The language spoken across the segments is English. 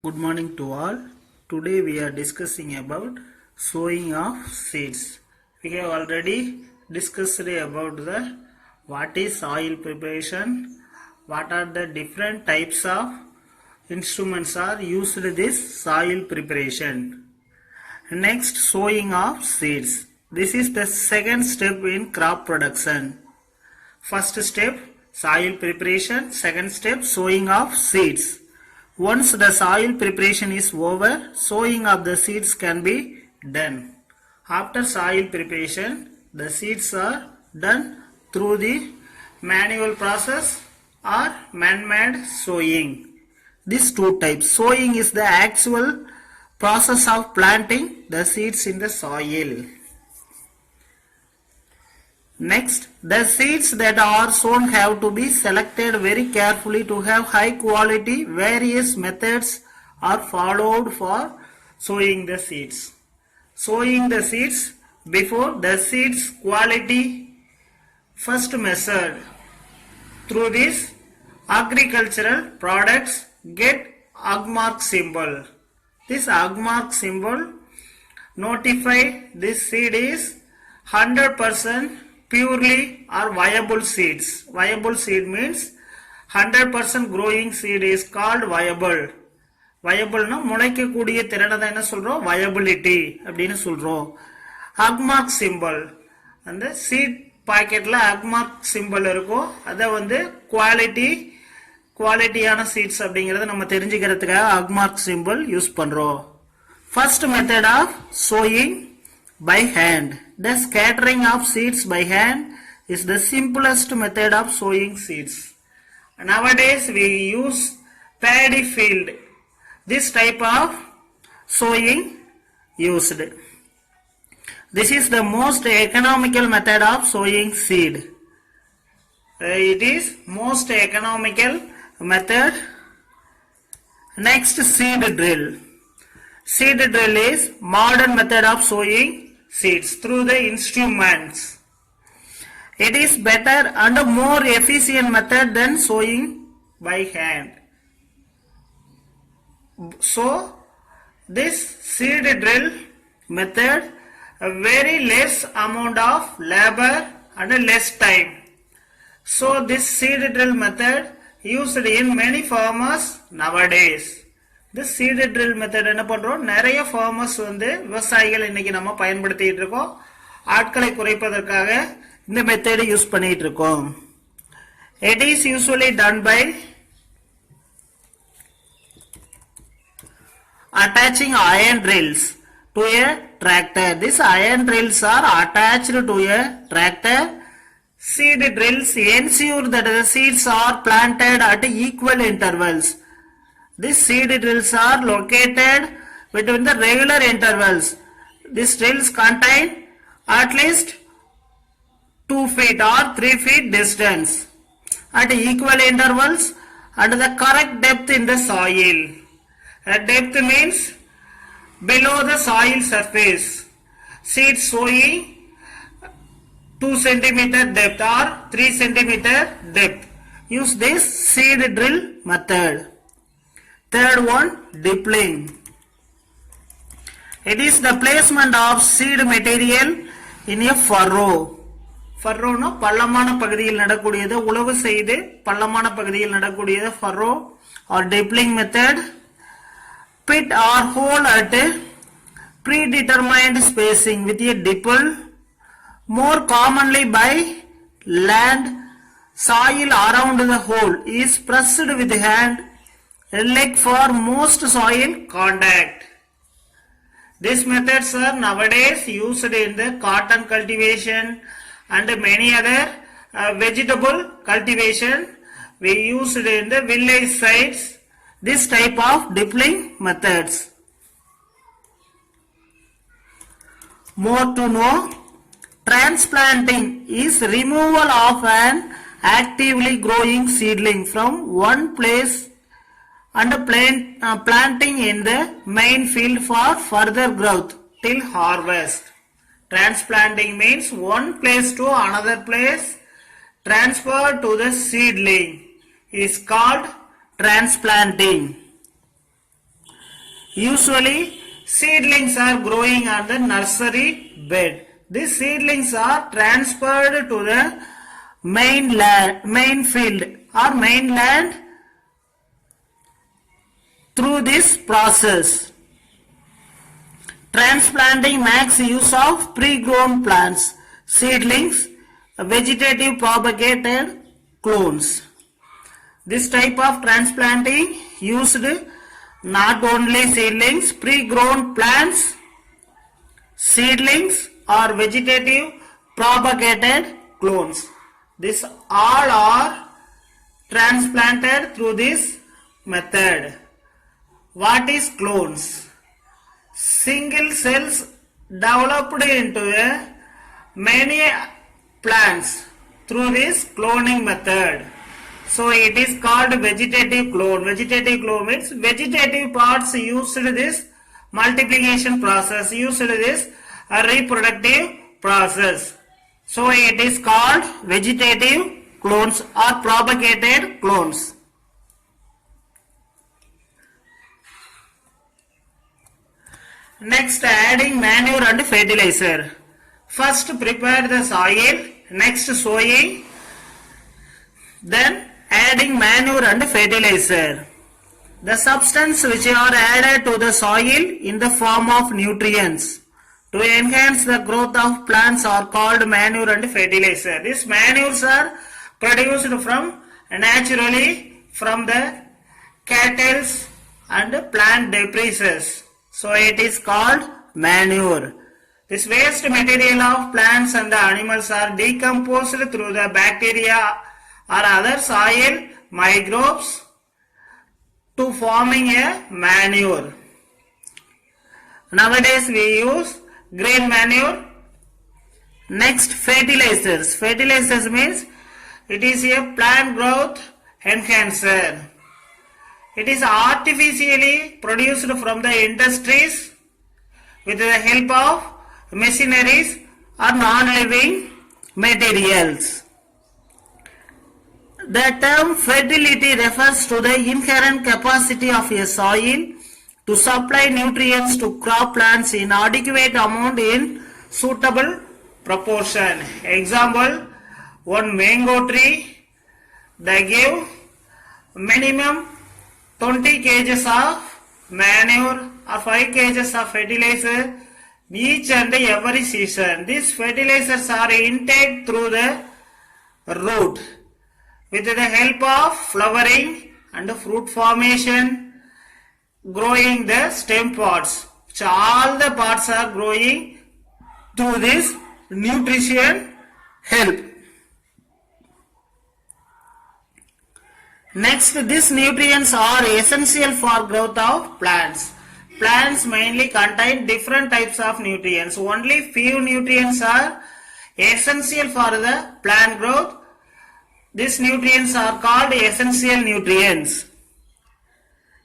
Good morning to all. Today we are discussing about sowing of seeds. We have already discussed about the what is soil preparation, what are the different types of instruments are used in this soil preparation. Next, sowing of seeds. This is the second step in crop production. First step, soil preparation. Second step, sowing of seeds. Once the soil preparation is over, sowing of the seeds can be done. After soil preparation, the seeds are done through the manual process or man-made sowing. These two types. Sowing is the actual process of planting the seeds in the soil. Next, the seeds that are sown have to be selected very carefully to have high quality. Various methods are followed for sowing the seeds. Sowing the seeds before the seeds quality first measured. Through this, agricultural products get agmark symbol. This agmark symbol notify this seed is 100% purely or viable seeds. Viable seed means 100% growing seed is called viable. Viable na முளைக்கக்கூடிய திறனை என்ன சொல்றோம் viability அப்படினு சொல்றோம். agmark symbol அந்த seed பாக்கெட்ல agmark symbol இருக்கும். அத வந்து குவாலிட்டியான seeds அப்படிங்கறத நம்ம தெரிஞ்சிக்கிறதுக்காக agmark symbol யூஸ் பண்றோம். First method of sowing by hand. The scattering of seeds by hand is the simplest method of sowing seeds. Nowadays we use paddy field. This type of sowing used. This is the most economical method of sowing seed. It is most economical method. Next, seed drill. Seed drill is modern method of sowing seeds through the instruments. It is better and more efficient method than sowing by hand. So, this seed drill method a very less amount of labor and less time. So, this seed drill method used in many farmers nowadays. This seed drill method என்ன பண்றோம் நிறைய farmers வந்து விவசாயிகள் இன்னைக்கு நம்ம பயன்படுத்திட்டு இருக்கோம். ஆட்களை குறைப்பதற்காக இந்த மெத்தட் யூஸ் பண்ணிட்டு இருக்கோம். It is usually done by attaching iron drills to a tractor. These iron drills are attached to a tractor. Seed drills ensure that the seeds are planted at equal intervals. These seed drills are located between the regular intervals. These drills contain at least 2 feet or 3 feet distance at equal intervals and the correct depth in the soil. Depth means below the soil surface. Seed sowing 2 cm depth or 3 cm depth. Use this seed drill method. Third one, dippling. It is the placement of seed material in a furrow. Furrow no பள்ளமான பகுதியில் நடக்கூடியது உழவு செய்து பள்ளமான பகுதியில் நடக்கூடியது furrow or dippling method. Pit or hole at predetermined spacing with a dipple. More commonly by land, soil around the hole is pressed with hand. Leg for most soil contact. These methods are nowadays used in the cotton cultivation and many other vegetable cultivation. We use it in the village sites. This type of dippling methods. More to know, transplanting is removal of an actively growing seedling from one place and planting in the main field for further growth till harvest. Transplanting means one place to another place. Transfer to the seedling is called transplanting. Usually seedlings are growing on the nursery bed. These seedlings are transferred to the main field or mainland through this process. Transplanting makes use of pre-grown plants, seedlings, vegetative propagated clones. This type of transplanting used not only seedlings, pre-grown plants, seedlings or vegetative propagated clones. This all are transplanted through this method. What is clones? Single cells developed into many plants through this cloning method. So it is called vegetative clone. Vegetative clone means vegetative parts used this multiplication process, used this reproductive process. So it is called vegetative clones or propagated clones. Next, adding manure and fertilizer. First prepare the soil, next sowing, then adding manure and fertilizer. The substance which are added to the soil in the form of nutrients to enhance the growth of plants are called manure and fertilizer. These manures are produced from naturally from the cattle and plant debris. So it is called manure. This waste material of plants and the animals are decomposed through the bacteria or other soil microbes to forming a manure. Nowadays we use green manure. Next, fertilizers. Fertilizers means it is a plant growth enhancer. It is artificially produced from the industries with the help of machineries or non-living materials. The term fertility refers to the inherent capacity of a soil to supply nutrients to crop plants in adequate amount in suitable proportion. Example, one mango tree, they give minimum 20 kgs of manure or 5 kgs of fertilizer each and every season. These fertilizers are intake through the root with the help of flowering and fruit formation, growing the stem pods. So all the pods are growing through this nutrition help. Next, these nutrients are essential for growth of plants. Plants mainly contain different types of nutrients. Only few nutrients are essential for the plant growth. These nutrients are called essential nutrients.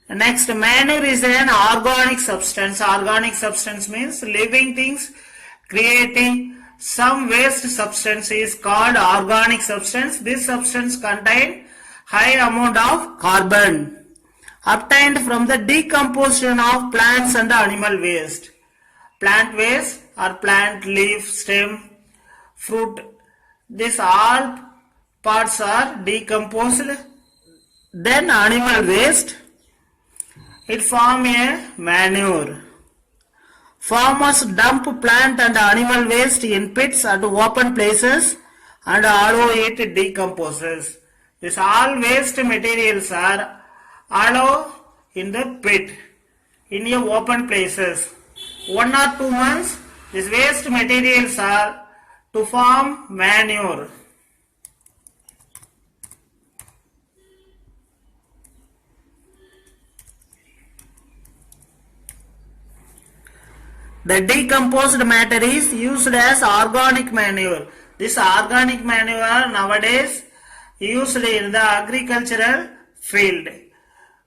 Next, manure is an organic substance. Organic substance means living things creating some waste substance is called organic substance. This substance contains high amount of carbon obtained from the decomposition of plants and animal waste. Plant waste or plant leaf, stem, fruit, these all parts are decomposed. Then animal waste, it form a manure. Farmers dump plant and animal waste in pits at open places and allow it decomposes. This all waste materials are allowed in the pit in your open places. 1 or 2 months, these waste materials are to form manure. The decomposed matter is used as organic manure. This organic manure nowadays used in the agricultural field.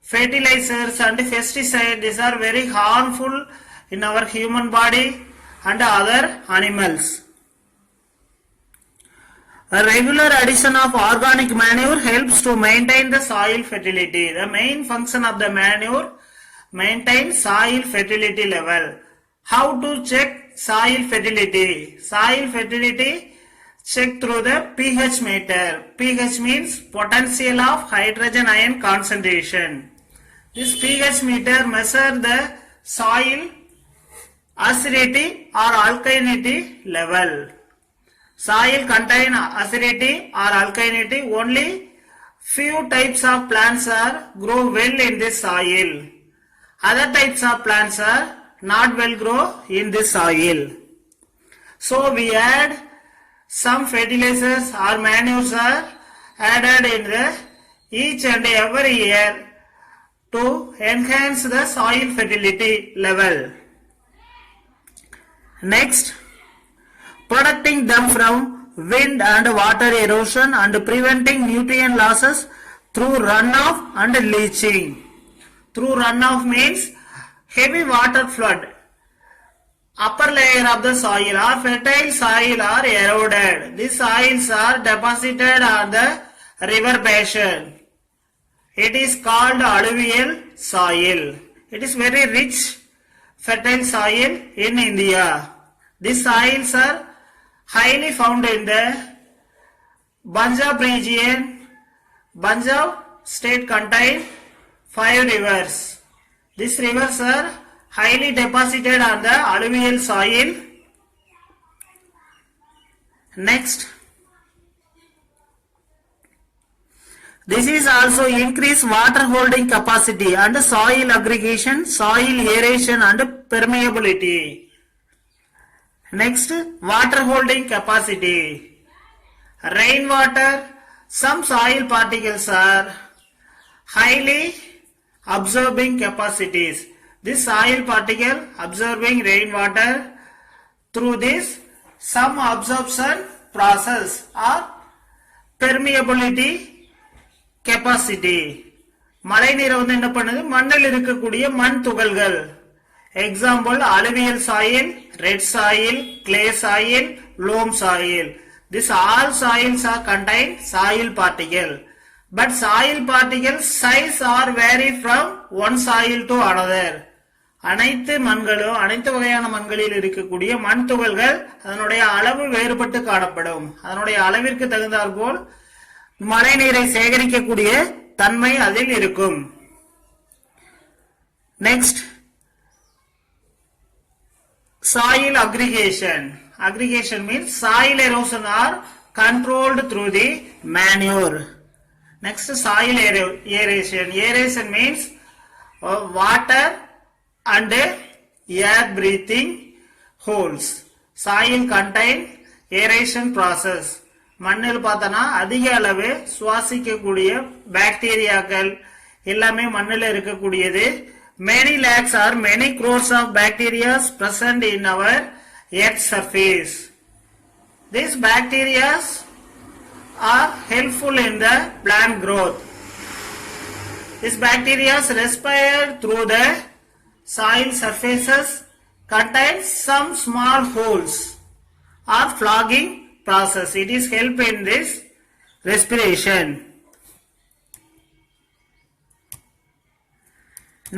Fertilizers and pesticides, these are very harmful in our human body and other animals. A regular addition of organic manure helps to maintain the soil fertility. The main function of the manure maintain soil fertility level. How to check soil fertility? Soil fertility check through the pH meter. pH means potential of hydrogen ion concentration. This pH meter measure the soil acidity or alkalinity level. Soil contain acidity or alkalinity. Only few types of plants are grow well in this soil. Other types of plants are not well grow in this soil. So we add some fertilizers or manures are added in the each and every year to enhance the soil fertility level. Next, protecting them from wind and water erosion and preventing nutrient losses through runoff and leaching. Through runoff means heavy water flood. Upper layer of the soil or fertile soil are eroded. These soils are deposited on the river basin. It is called alluvial soil. It is very rich fertile soil in India. These soils are highly found in the Punjab region. Punjab state contains 5 rivers. These rivers are highly deposited on the alluvial soil. Next, this is also increase water holding capacity and soil aggregation, soil aeration and permeability. Next, water holding capacity. Rainwater, some soil particles are highly absorbing capacities. This soil particle absorbing rainwater through this some absorption process or permeability capacity. மழை நீரை வந்து என்ன பண்ணுது, மண்ணில் இருக்கக்கூடிய மண் துகள்கள். Example, alluvial soil, red soil, clay soil, loam soil. This all soils are contain soil particle. But soil particle size are vary from one soil to another. அனைத்து மண்களும் அனைத்து வகையான மண்களில் இருக்கக்கூடிய மண் துகள்கள் அதனுடைய அளவு வேறுபட்டு காணப்படும். அதனுடைய அளவிற்கு தகுந்தாற்போல் மழை நீரை சேகரிக்கக்கூடிய தன்மை அதில் இருக்கும். Next, soil aggregation. Aggregation means soil erosion are controlled through the manure. Next, soil aeration. Aeration means water and air breathing holes. Soil contain aeration process. மண்ணில் பார்த்தனா அதிக அளவு சுவாசிக்கக்கூடிய பாக்டீரியாக்கள் எல்லாமே மண்ணில் இருக்கக்கூடியது. Many lakhs or many crores of bacteria present in our earth surface. These bacteria are helpful in the plant growth. These bacteria respire through the soil surfaces, contain some small holes or flogging process. It is help in this respiration.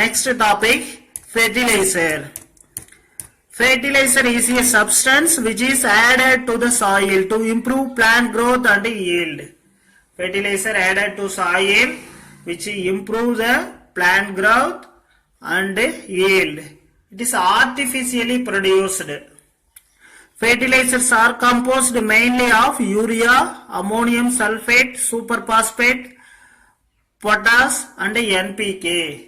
Next topic, fertilizer. Fertilizer is a substance which is added to the soil to improve plant growth and yield. Fertilizer added to soil which improve the plant growth and yield. It is artificially produced. Fertilizers are composed mainly of urea, ammonium sulfate, superphosphate, potash and NPK.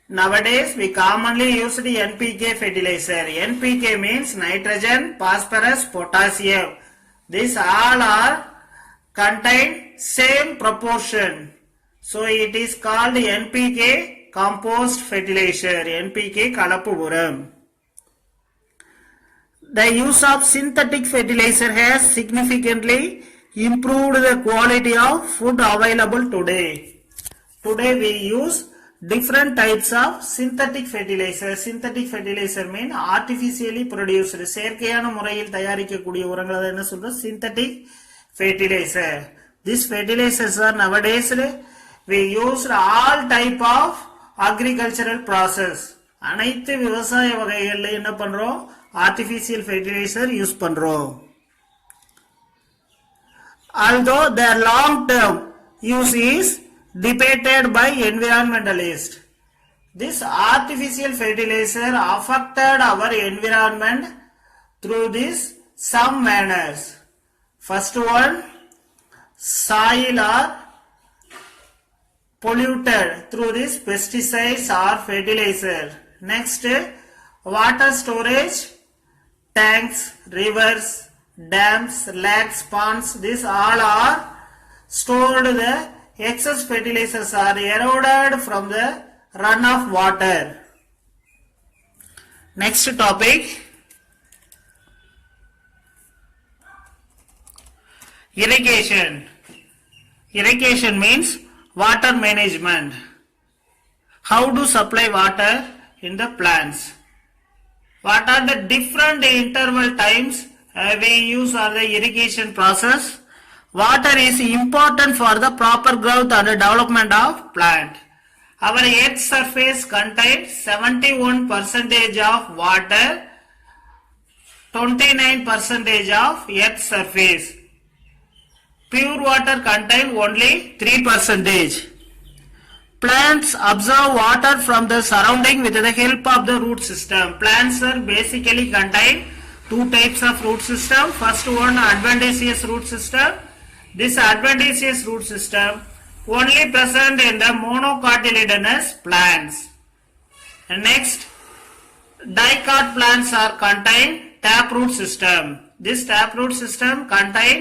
Nowadays we commonly use the NPK fertilizer. NPK means nitrogen, phosphorus, potassium. These all are contain same proportion. So it is called NPK compost fertilizer. NPK கலப்பு உரம். The use of synthetic fertilizer has significantly improved the quality of food available today. Today we use different types of synthetic fertilizer. Synthetic fertilizer mean artificially produced. செயற்கையான முறையில் தயாரிக்கக்கூடிய உரங்களை என்ன சொல்றோம்? Synthetic fertilizer. These fertilizers are nowadays we use all type of agricultural process. அனைத்து விவசாய வகைகள்ல என்ன பண்றோம்? artificial fertilizer யூஸ் பண்றோம். Although their long term use is debated by environmentalists, this artificial fertilizer affected our environment through this some manners. First one, soil are polluted through this pesticides or fertilizer. Next, water storage, tanks, rivers, dams, lakes, ponds, these all are stored. The excess fertilizers are eroded from the runoff water. Next topic, irrigation. Irrigation means water management. How to supply water in the plants? What are the different interval times we use for the irrigation process? Water is important for the proper growth and development of plant. Our earth surface contains 71% of water, 29% of earth surface. Pure water contains only 3%. Plants absorb water from the surrounding with the help of the root system. Plants are basically contain two types of root system. First one, adventitious root system. This adventitious root system only present in the monocotyledonous plants. And next, dicot plants are contain taproot system. This taproot system contain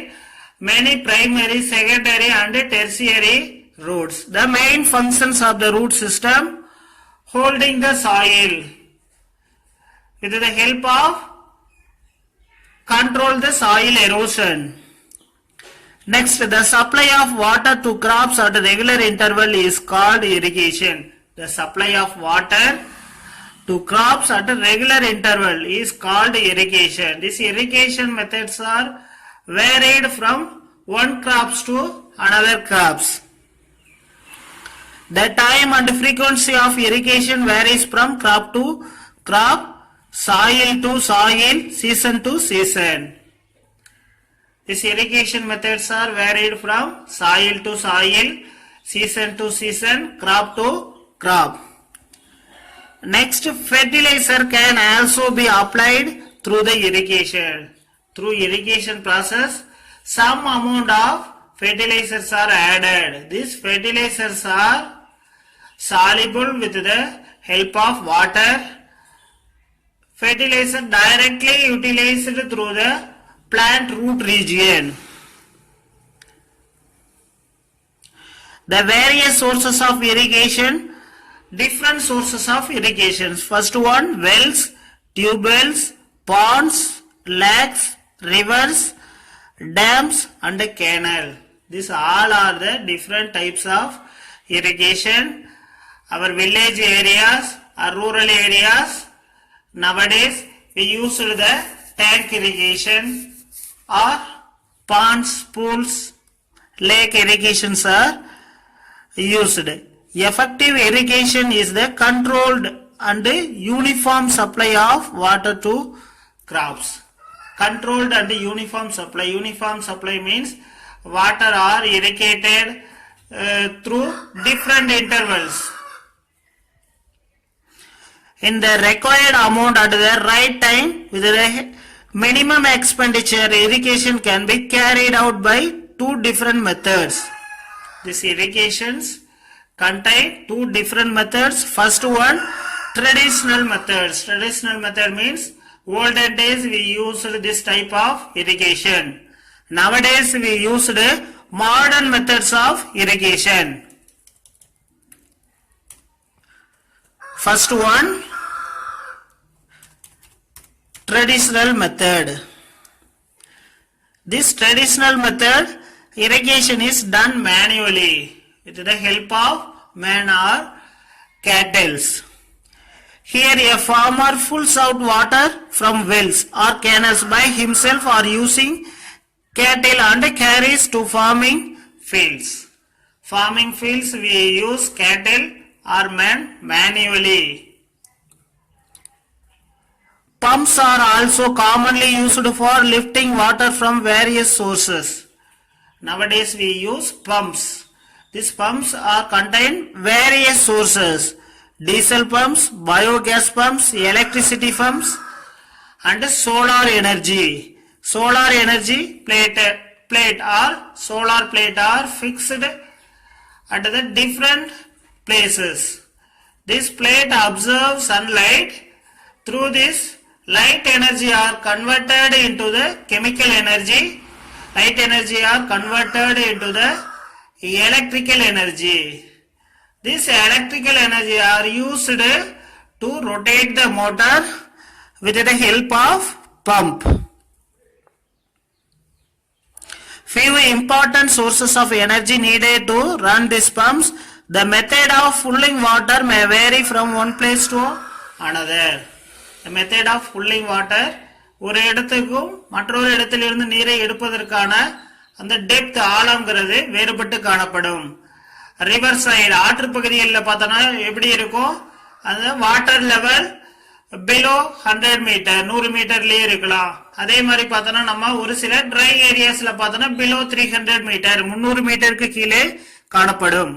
many primary, secondary and tertiary roots. The main functions of the root system: holding the soil with the help of control the soil erosion. Next, the supply of water to crops at a regular interval is called irrigation. The supply of water to crops at a regular interval is called irrigation. These irrigation methods are varied from one crops to another crops. The time and frequency of irrigation varies from crop to crop, soil to soil, season to season. These irrigation methods are varied from soil to soil, season to season, crop to crop. Next, fertilizer can also be applied through the irrigation. Through irrigation process, some amount of fertilizers are added. These fertilizers are soluble with the help of water. Fertilizer directly utilized through the plant root region. The various sources of irrigation, different sources of irrigation. First one, wells, tube wells, ponds, lakes, rivers, dams and a canal. These all are the different types of irrigation. Our village areas or rural areas, nowadays we use the tank irrigation or ponds, pools, lake irrigations are used. Effective irrigation is the controlled and uniform supply of water to crops. Controlled and uniform supply. Uniform supply means water are irrigated through different intervals in the required amount at the right time with the minimum expenditure. Irrigation can be carried out by two different methods. These irrigations contain two different methods. First one, traditional methods. Traditional method means olden days we used this type of irrigation. Nowadays we used modern methods of irrigation. First one, traditional method. This traditional method, irrigation is done manually with the help of man or cattle. Here a farmer pulls out water from wells or canals by himself or using cattle and carries to farming fields. Farming fields we use cattle are manually. Pumps are also commonly used for lifting water from various sources. Nowadays we use pumps. These pumps are contain various sources. Diesel pumps, biogas pumps, electricity pumps and solar energy. Solar energy plate or solar plate are fixed at the different places. This plate absorbs sunlight. Through this, light energy are converted into the chemical energy. Light energy are converted into the electrical energy. This electrical energy are used to rotate the motor with the help of pump. Few important sources of energy needed to run these pumps. The method of pulling water may vary from one place to another. The method of pulling water, ஒரு இடத்துக்கும் மற்றொரு இடத்திலிருந்து நீரை எடுப்பதற்கான அந்த depth ஆழம்ங்கிறது வேறுபட்டு காணப்படும். River side ஆற்று பகுதிகளில் பார்த்தோன்னா எப்படி இருக்கும், அந்த வாட்டர் லெவல் பிலோ 100 மீட்டர் 100 மீட்டர்லயே இருக்கலாம். அதே மாதிரி பார்த்தோன்னா நம்ம ஒரு சில ட்ரை ஏரியாஸ்ல பார்த்தோன்னா பிலோ 300 மீட்டர் 300 மீட்டருக்கு கீழே காணப்படும்.